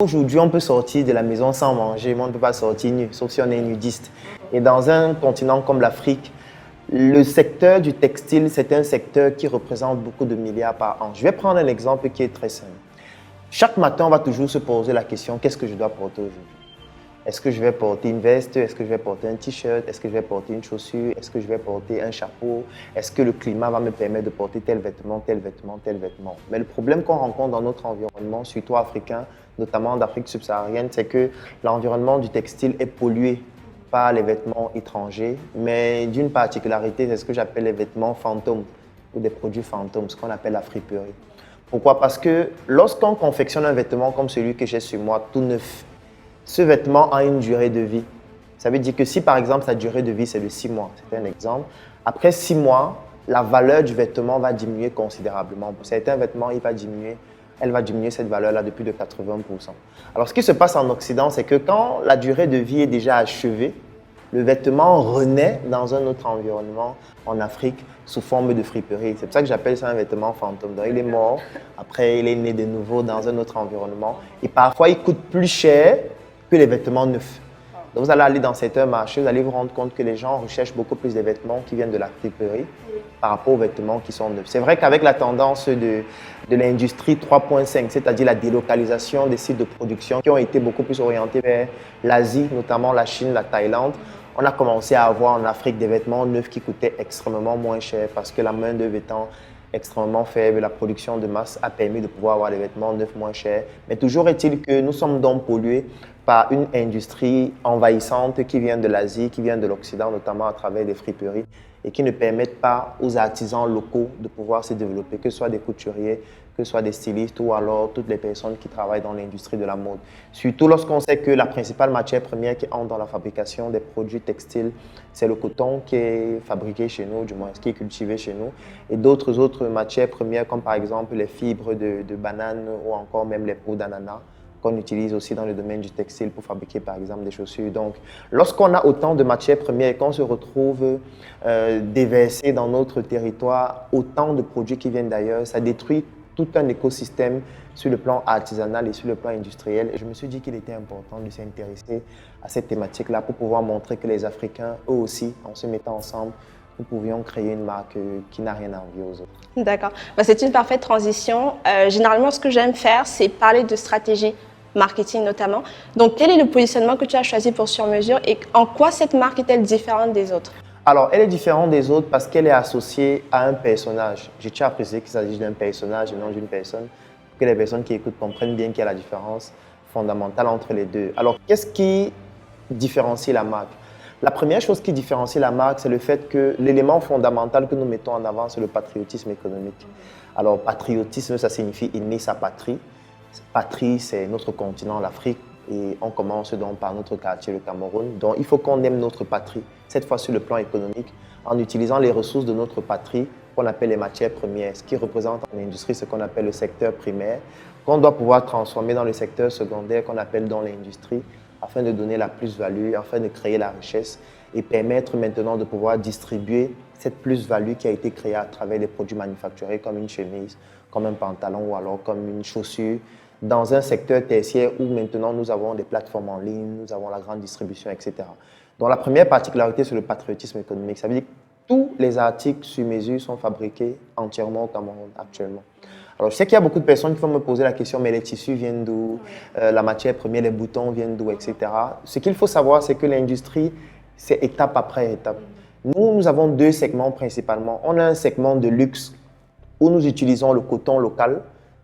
Aujourd'hui, on peut sortir de la maison sans manger, mais on ne peut pas sortir nu, sauf si on est nudiste. Et dans un continent comme l'Afrique, le secteur du textile, c'est un secteur qui représente beaucoup de milliards par an. Je vais prendre un exemple qui est très simple. Chaque matin, on va toujours se poser la question, qu'est-ce que je dois porter aujourd'hui? Est-ce que je vais porter une veste? Est-ce que je vais porter un t-shirt? Est-ce que je vais porter une chaussure? Est-ce que je vais porter un chapeau? Est-ce que le climat va me permettre de porter tel vêtement, tel vêtement, tel vêtement? Mais le problème qu'on rencontre dans notre environnement, surtout africain, notamment d'Afrique subsaharienne, c'est que l'environnement du textile est pollué par les vêtements étrangers, mais d'une particularité, c'est ce que j'appelle les vêtements fantômes ou des produits fantômes, ce qu'on appelle la friperie. Pourquoi? Parce que lorsqu'on confectionne un vêtement comme celui que j'ai sur moi, tout neuf, ce vêtement a une durée de vie. Ça veut dire que si par exemple sa durée de vie c'est de 6 mois, c'est un exemple, après 6 mois, la valeur du vêtement va diminuer considérablement. Pour certains vêtements, elle va diminuer cette valeur-là de plus de 80%. Alors ce qui se passe en Occident, c'est que quand la durée de vie est déjà achevée, le vêtement renaît dans un autre environnement en Afrique sous forme de friperie. C'est pour ça que j'appelle ça un vêtement fantôme. Donc, il est mort, après il est né de nouveau dans un autre environnement et parfois il coûte plus cher que les vêtements neufs. Donc vous allez aller dans certains marchés, vous allez vous rendre compte que les gens recherchent beaucoup plus des vêtements qui viennent de la friperie par rapport aux vêtements qui sont neufs. C'est vrai qu'avec la tendance de l'industrie 3.5, c'est-à-dire la délocalisation des sites de production qui ont été beaucoup plus orientés vers l'Asie, notamment la Chine, la Thaïlande, on a commencé à avoir en Afrique des vêtements neufs qui coûtaient extrêmement moins cher parce que la main-d'œuvre étant extrêmement faible, la production de masse a permis de pouvoir avoir des vêtements neufs moins chers. Mais toujours est-il que nous sommes donc pollués par une industrie envahissante qui vient de l'Asie, qui vient de l'Occident, notamment à travers des friperies, et qui ne permettent pas aux artisans locaux de pouvoir se développer, que ce soit des couturiers, que ce soit des stylistes ou alors toutes les personnes qui travaillent dans l'industrie de la mode. Surtout lorsqu'on sait que la principale matière première qui entre dans la fabrication des produits textiles, c'est le coton qui est fabriqué chez nous, du moins qui est cultivé chez nous, et d'autres autres matières premières comme par exemple les fibres de banane ou encore même les peaux d'ananas, qu'on utilise aussi dans le domaine du textile pour fabriquer par exemple des chaussures. Donc, lorsqu'on a autant de matières premières et qu'on se retrouve déversé dans notre territoire, autant de produits qui viennent d'ailleurs, ça détruit tout un écosystème sur le plan artisanal et sur le plan industriel. Et je me suis dit qu'il était important de s'intéresser à cette thématique-là pour pouvoir montrer que les Africains, eux aussi, en se mettant ensemble, nous pouvions créer une marque qui n'a rien à envier aux autres. D'accord. C'est une parfaite transition. Généralement, ce que j'aime faire, c'est parler de stratégie marketing notamment. Donc, quel est le positionnement que tu as choisi pour Sur Mesure et en quoi cette marque est-elle différente des autres? Alors, elle est différente des autres parce qu'elle est associée à un personnage. Je tiens à préciser qu'il s'agit d'un personnage et non d'une personne, pour que les personnes qui écoutent comprennent bien qu'il y a la différence fondamentale entre les deux. Alors, qu'est-ce qui différencie la marque? La première chose qui différencie la marque, c'est le fait que l'élément fondamental que nous mettons en avant, c'est le patriotisme économique. Alors, patriotisme, ça signifie aimer sa patrie. Patrie, c'est notre continent, l'Afrique, et on commence donc par notre quartier, le Cameroun. Donc, il faut qu'on aime notre patrie, cette fois sur le plan économique, en utilisant les ressources de notre patrie, qu'on appelle les matières premières, ce qui représente en industrie ce qu'on appelle le secteur primaire, qu'on doit pouvoir transformer dans le secteur secondaire, qu'on appelle dans l'industrie, afin de donner la plus-value, afin de créer la richesse et permettre maintenant de pouvoir distribuer cette plus-value qui a été créée à travers des produits manufacturés comme une chemise, comme un pantalon ou alors comme une chaussure, dans un secteur tertiaire où maintenant nous avons des plateformes en ligne, nous avons la grande distribution, etc. Donc la première particularité, c'est le patriotisme économique. Ça veut dire que tous les articles sur mesure sont fabriqués entièrement au Cameroun actuellement. Alors je sais qu'il y a beaucoup de personnes qui vont me poser la question, mais les tissus viennent d'où? La matière première, les boutons viennent d'où, etc. Ce qu'il faut savoir, c'est que l'industrie, c'est étape après étape. Nous avons deux segments principalement. On a un segment de luxe où nous utilisons le coton local.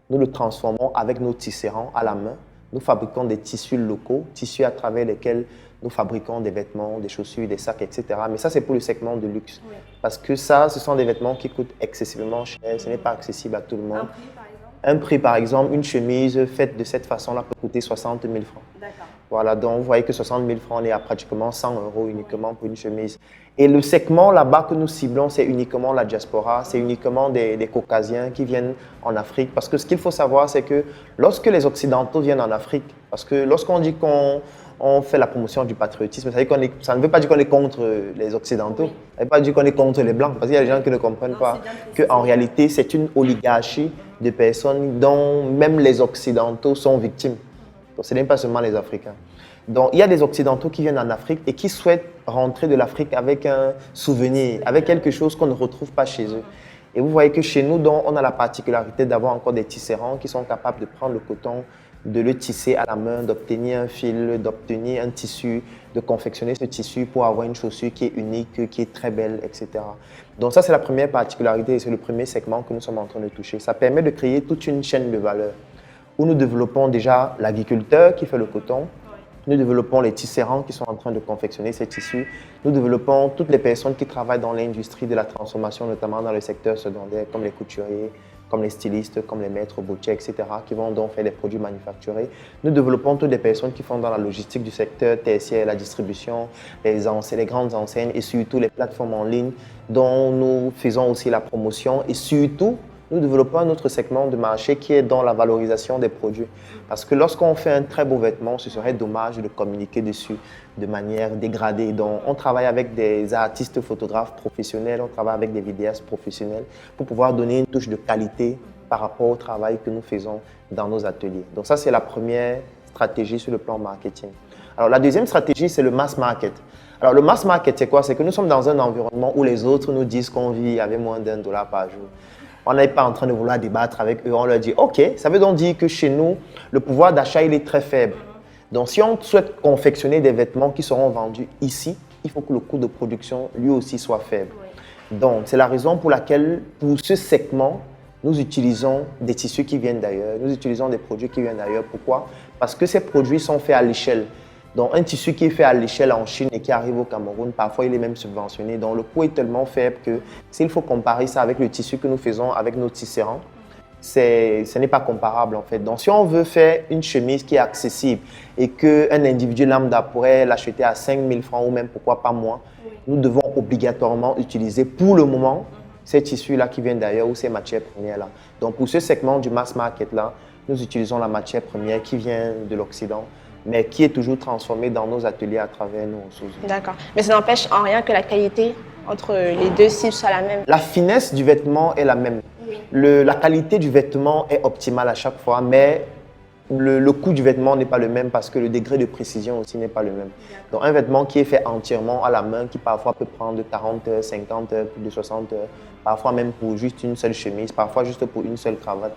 Nous le transformons avec nos tisserands à la main. Nous fabriquons des tissus locaux, tissus à travers lesquels nous fabriquons des vêtements, des chaussures, des sacs, etc. Mais ça, c'est pour le segment de luxe. Oui. Parce que ça, ce sont des vêtements qui coûtent excessivement cher. Ce n'est pas accessible à tout le monde. Un prix, par exemple? Un prix, par exemple, une chemise faite de cette façon-là peut coûter 60 000 francs. D'accord. Voilà, donc vous voyez que 60 000 francs, on est à pratiquement 100 € uniquement pour une chemise. Et le segment là-bas que nous ciblons, c'est uniquement la diaspora, c'est uniquement des Caucasiens qui viennent en Afrique. Parce que ce qu'il faut savoir, c'est que lorsque les Occidentaux viennent en Afrique, parce que lorsqu'on dit qu'on fait la promotion du patriotisme, ça ne veut pas dire qu'on est contre les Occidentaux, oui. Ça ne veut pas dire qu'on est contre les Blancs, parce qu'il y a des gens qui ne comprennent pas qu'en réalité, c'est une oligarchie de personnes dont même les Occidentaux sont victimes. Donc, ce n'est pas seulement les Africains. Donc, il y a des Occidentaux qui viennent en Afrique et qui souhaitent rentrer de l'Afrique avec un souvenir, avec quelque chose qu'on ne retrouve pas chez eux. Et vous voyez que chez nous, donc, on a la particularité d'avoir encore des tisserands qui sont capables de prendre le coton, de le tisser à la main, d'obtenir un fil, d'obtenir un tissu, de confectionner ce tissu pour avoir une chaussure qui est unique, qui est très belle, etc. Donc ça, c'est la première particularité et c'est le premier segment que nous sommes en train de toucher. Ça permet de créer toute une chaîne de valeur où nous développons déjà l'agriculteur qui fait le coton, nous développons les tisserands qui sont en train de confectionner ces tissus, nous développons toutes les personnes qui travaillent dans l'industrie de la transformation, notamment dans le secteur secondaire, comme les couturiers, comme les stylistes, comme les maîtres boutiers, etc., qui vont donc faire des produits manufacturés. Nous développons toutes les personnes qui font dans la logistique du secteur tertiaire, la distribution, les grandes enseignes et surtout les plateformes en ligne dont nous faisons aussi la promotion et surtout, nous développons un autre segment de marché qui est dans la valorisation des produits. Parce que lorsqu'on fait un très beau vêtement, ce serait dommage de communiquer dessus de manière dégradée. Donc, on travaille avec des artistes photographes professionnels, on travaille avec des vidéastes professionnels pour pouvoir donner une touche de qualité par rapport au travail que nous faisons dans nos ateliers. Donc ça, c'est la première stratégie sur le plan marketing. Alors, la deuxième stratégie, c'est le mass market. Alors, le mass market, c'est quoi? C'est que nous sommes dans un environnement où les autres nous disent qu'on vit avec moins d'1 dollar par jour. On n'est pas en train de vouloir débattre avec eux. On leur dit, OK, ça veut donc dire que chez nous, le pouvoir d'achat, il est très faible. Donc, si on souhaite confectionner des vêtements qui seront vendus ici, il faut que le coût de production, lui aussi, soit faible. Donc, c'est la raison pour laquelle, pour ce segment, nous utilisons des tissus qui viennent d'ailleurs. Nous utilisons des produits qui viennent d'ailleurs. Pourquoi? Parce que ces produits sont faits à l'échelle. Donc, un tissu qui est fait à l'échelle en Chine et qui arrive au Cameroun, parfois, il est même subventionné. Donc, le coût est tellement faible que s'il faut comparer ça avec le tissu que nous faisons avec nos tisserands, ce n'est pas comparable en fait. Donc, si on veut faire une chemise qui est accessible et qu'un individu lambda pourrait l'acheter à 5 000 francs ou même pourquoi pas moins, nous devons obligatoirement utiliser pour le moment ces tissus-là qui viennent d'ailleurs ou ces matières premières-là. Donc, pour ce segment du mass market-là, nous utilisons la matière première qui vient de l'Occident, mais qui est toujours transformée dans nos ateliers à travers nos ressources. D'accord. Mais ça n'empêche en rien que la qualité entre les deux cibles soit la même. La finesse du vêtement est la même. Oui. La qualité du vêtement est optimale à chaque fois, mais le coût du vêtement n'est pas le même parce que le degré de précision aussi n'est pas le même. Donc un vêtement qui est fait entièrement à la main, qui parfois peut prendre 40 heures, 50 heures, plus de 60 heures, parfois même pour juste une seule chemise, parfois juste pour une seule cravate,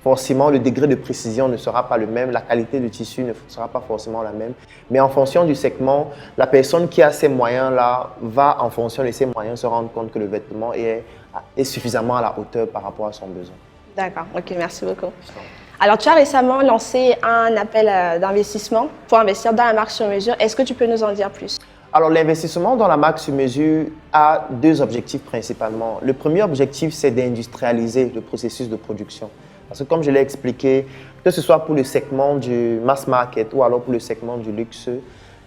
forcément, le degré de précision ne sera pas le même, la qualité du tissu ne sera pas forcément la même. Mais en fonction du segment, la personne qui a ces moyens-là va, en fonction de ses moyens, se rendre compte que le vêtement est suffisamment à la hauteur par rapport à son besoin. D'accord, ok, merci beaucoup. Alors, tu as récemment lancé un appel d'investissement pour investir dans la marque sur mesure. Est-ce que tu peux nous en dire plus? Alors, l'investissement dans la marque sur mesure a deux objectifs principalement. Le premier objectif, c'est d'industrialiser le processus de production. Parce que comme je l'ai expliqué, que ce soit pour le segment du mass market ou alors pour le segment du luxe,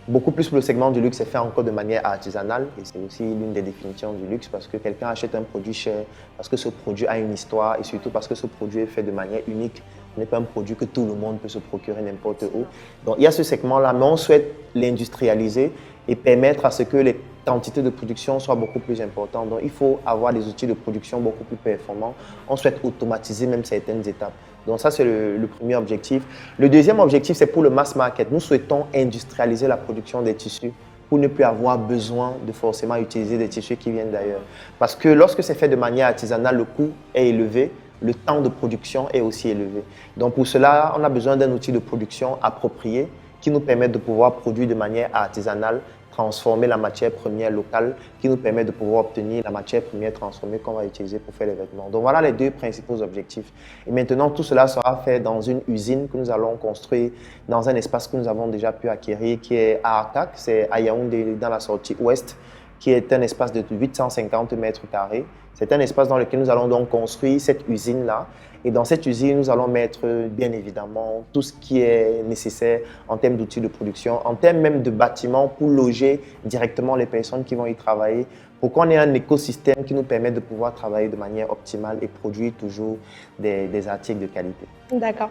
beaucoup plus pour le segment du luxe, c'est fait encore de manière artisanale et c'est aussi l'une des définitions du luxe parce que quelqu'un achète un produit cher parce que ce produit a une histoire et surtout parce que ce produit est fait de manière unique. Ce n'est pas un produit que tout le monde peut se procurer n'importe où. Donc il y a ce segment-là, mais on souhaite l'industrialiser et permettre à ce que les quantités de production soient beaucoup plus importantes. Donc il faut avoir des outils de production beaucoup plus performants. On souhaite automatiser même certaines étapes. Donc ça, c'est le premier objectif. Le deuxième objectif, c'est pour le mass market. Nous souhaitons industrialiser la production des tissus pour ne plus avoir besoin de forcément utiliser des tissus qui viennent d'ailleurs. Parce que lorsque c'est fait de manière artisanale, le coût est élevé, le temps de production est aussi élevé. Donc pour cela, on a besoin d'un outil de production approprié qui nous permet de pouvoir produire de manière artisanale, transformer la matière première locale, qui nous permet de pouvoir obtenir la matière première transformée qu'on va utiliser pour faire les vêtements. Donc voilà les deux principaux objectifs. Et maintenant, tout cela sera fait dans une usine que nous allons construire dans un espace que nous avons déjà pu acquérir, qui est à Akak, c'est à Yaoundé, dans la sortie ouest, qui est un espace de 850 mètres carrés. C'est un espace dans lequel nous allons donc construire cette usine-là. Et dans cette usine, nous allons mettre bien évidemment tout ce qui est nécessaire en termes d'outils de production, en termes même de bâtiments pour loger directement les personnes qui vont y travailler, pour qu'on ait un écosystème qui nous permette de pouvoir travailler de manière optimale et produire toujours des articles de qualité. D'accord.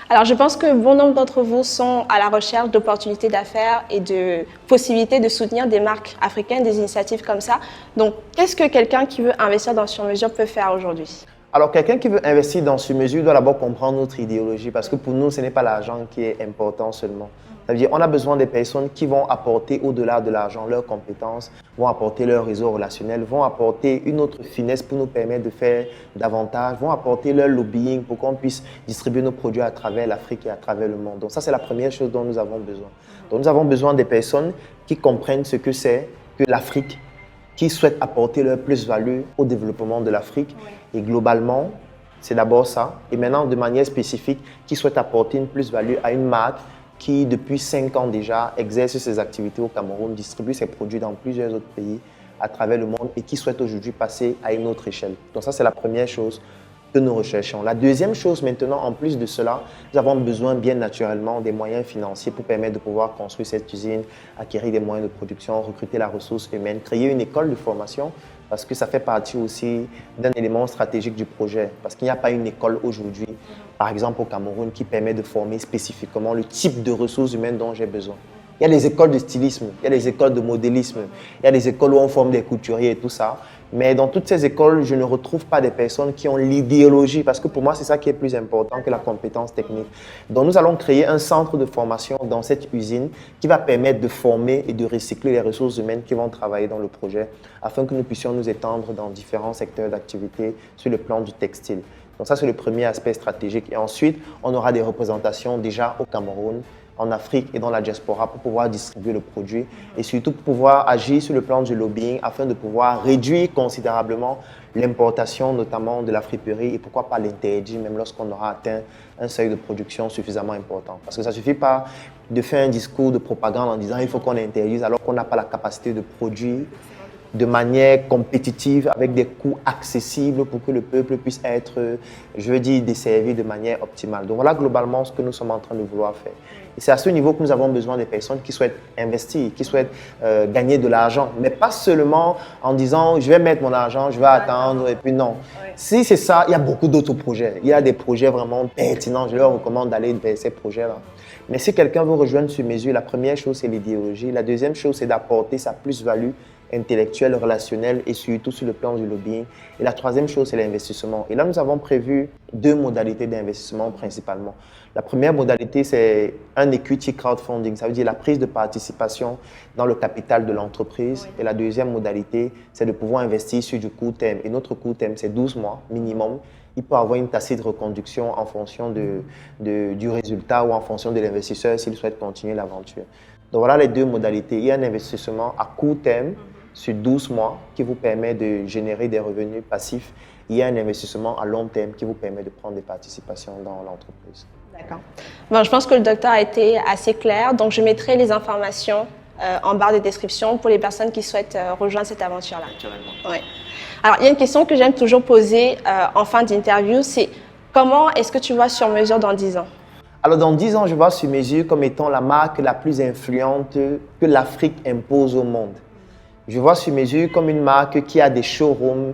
Alors, je pense que bon nombre d'entre vous sont à la recherche d'opportunités d'affaires et de possibilités de soutenir des marques africaines, des initiatives comme ça. Donc, qu'est-ce que quelqu'un qui veut investir dans sur mesure peut faire aujourd'hui? Alors, quelqu'un qui veut investir dans Sur Mesure doit d'abord comprendre notre idéologie parce que pour nous, ce n'est pas l'argent qui est important seulement. Ça veut dire qu'on a besoin des personnes qui vont apporter au-delà de l'argent leurs compétences, vont apporter leur réseau relationnel, vont apporter une autre finesse pour nous permettre de faire davantage, vont apporter leur lobbying pour qu'on puisse distribuer nos produits à travers l'Afrique et à travers le monde. Donc ça, c'est la première chose dont nous avons besoin. Donc nous avons besoin des personnes qui comprennent ce que c'est que l'Afrique, qui souhaitent apporter leur plus-value au développement de l'Afrique. Et globalement, c'est d'abord ça. Et maintenant, de manière spécifique, qui souhaitent apporter une plus-value à une marque qui, depuis 5 ans déjà, exerce ses activités au Cameroun, distribue ses produits dans plusieurs autres pays à travers le monde et qui souhaite aujourd'hui passer à une autre échelle. Donc ça, c'est la première chose que nous recherchons. La deuxième chose maintenant, en plus de cela, nous avons besoin bien naturellement des moyens financiers pour permettre de pouvoir construire cette usine, acquérir des moyens de production, recruter la ressource humaine, créer une école de formation parce que ça fait partie aussi d'un élément stratégique du projet. Parce qu'il n'y a pas une école aujourd'hui, par exemple au Cameroun, qui permet de former spécifiquement le type de ressources humaines dont j'ai besoin. Il y a des écoles de stylisme, il y a des écoles de modélisme, il y a des écoles où on forme des couturiers et tout ça. Mais dans toutes ces écoles, je ne retrouve pas des personnes qui ont l'idéologie, parce que pour moi, c'est ça qui est plus important que la compétence technique. Donc, nous allons créer un centre de formation dans cette usine qui va permettre de former et de recycler les ressources humaines qui vont travailler dans le projet, afin que nous puissions nous étendre dans différents secteurs d'activité sur le plan du textile. Donc ça, c'est le premier aspect stratégique. Et ensuite, on aura des représentations déjà au Cameroun, en Afrique et dans la diaspora pour pouvoir distribuer le produit et surtout pour pouvoir agir sur le plan du lobbying afin de pouvoir réduire considérablement l'importation notamment de la friperie et pourquoi pas l'interdire même lorsqu'on aura atteint un seuil de production suffisamment important. Parce que ça ne suffit pas de faire un discours de propagande en disant il faut qu'on interdise alors qu'on n'a pas la capacité de produire de manière compétitive, avec des coûts accessibles pour que le peuple puisse être, je veux dire, desservi de manière optimale. Donc voilà globalement ce que nous sommes en train de vouloir faire. Et c'est à ce niveau que nous avons besoin des personnes qui souhaitent investir, qui souhaitent gagner de l'argent, mais pas seulement en disant je vais mettre mon argent, je vais attendre et puis non. Oui. Si c'est ça, il y a beaucoup d'autres projets. Il y a des projets vraiment pertinents, je leur recommande d'aller vers ces projets-là. Mais si quelqu'un veut rejoindre Sur Mesure, la première chose c'est l'idéologie, la deuxième chose c'est d'apporter sa plus-value intellectuel, relationnel et surtout sur le plan du lobbying. Et la troisième chose, c'est l'investissement. Et là, nous avons prévu 2 modalités d'investissement principalement. La première modalité, c'est un equity crowdfunding, ça veut dire la prise de participation dans le capital de l'entreprise. Et la deuxième modalité, c'est de pouvoir investir sur du court terme. Et notre court terme, c'est 12 mois minimum. Il peut avoir une tacite reconduction en fonction du résultat ou en fonction de l'investisseur s'il souhaite continuer l'aventure. Donc voilà les 2 modalités. Il y a un investissement à court terme sur 12 mois qui vous permet de générer des revenus passifs. Il y a un investissement à long terme qui vous permet de prendre des participations dans l'entreprise. D'accord. Bon, je pense que le docteur a été assez clair. Donc, je mettrai les informations en barre de description pour les personnes qui souhaitent rejoindre cette aventure-là. Oui. Alors, il y a une question que j'aime toujours poser en fin d'interview, c'est comment est-ce que tu vois Sur Mesure dans 10 ans? Alors, dans 10 ans, je vois Sur Mesure comme étant la marque la plus influente que l'Afrique impose au monde. Je vois Sur Mesure comme une marque qui a des showrooms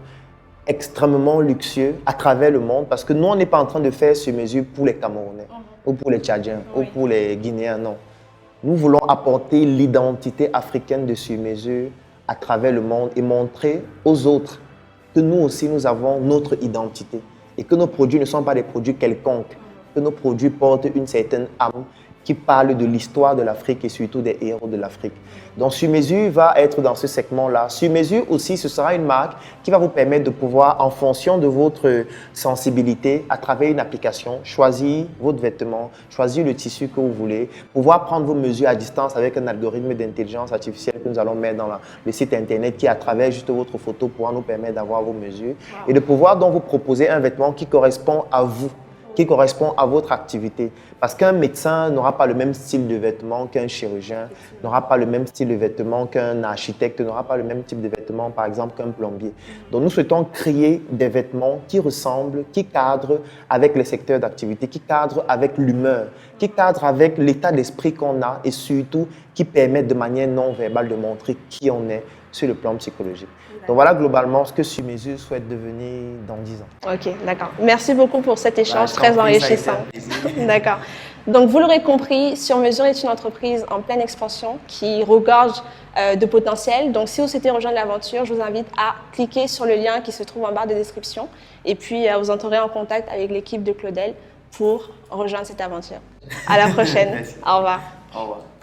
extrêmement luxueux à travers le monde parce que nous, on n'est pas en train de faire Sur Mesure pour les Camerounais ou pour les Tchadiens ou pour les Guinéens, non. Nous voulons apporter l'identité africaine de Sur Mesure à travers le monde et montrer aux autres que nous aussi, nous avons notre identité et que nos produits ne sont pas des produits quelconques, que nos produits portent une certaine âme qui parle de l'histoire de l'Afrique et surtout des héros de l'Afrique. Donc, Sur Mesure va être dans ce segment-là. Sur Mesure aussi, ce sera une marque qui va vous permettre de pouvoir, en fonction de votre sensibilité, à travers une application, choisir votre vêtement, choisir le tissu que vous voulez, pouvoir prendre vos mesures à distance avec un algorithme d'intelligence artificielle que nous allons mettre dans le site internet qui, à travers juste votre photo, pourra nous permettre d'avoir vos mesures et de pouvoir donc vous proposer un vêtement qui correspond à vous, qui correspond à votre activité. Parce qu'un médecin n'aura pas le même style de vêtements qu'un chirurgien, n'aura pas le même style de vêtements qu'un architecte, n'aura pas le même type de vêtements, par exemple, qu'un plombier. Donc, nous souhaitons créer des vêtements qui ressemblent, qui cadrent avec les secteurs d'activité, qui cadrent avec l'humeur, qui cadrent avec l'état d'esprit qu'on a et surtout qui permettent de manière non verbale de montrer qui on est sur le plan psychologique. Donc voilà globalement ce que Sur Mesure souhaite devenir dans 10 ans. Ok, d'accord. Merci beaucoup pour cet échange très enrichissant. D'accord. Donc, vous l'aurez compris, Sur Mesure est une entreprise en pleine expansion qui regorge de potentiel. Donc, si vous souhaitez rejoindre l'aventure, je vous invite à cliquer sur le lien qui se trouve en barre de description et puis vous entrerez en contact avec l'équipe de Claudel pour rejoindre cette aventure. À la prochaine. Merci. Au revoir. Au revoir.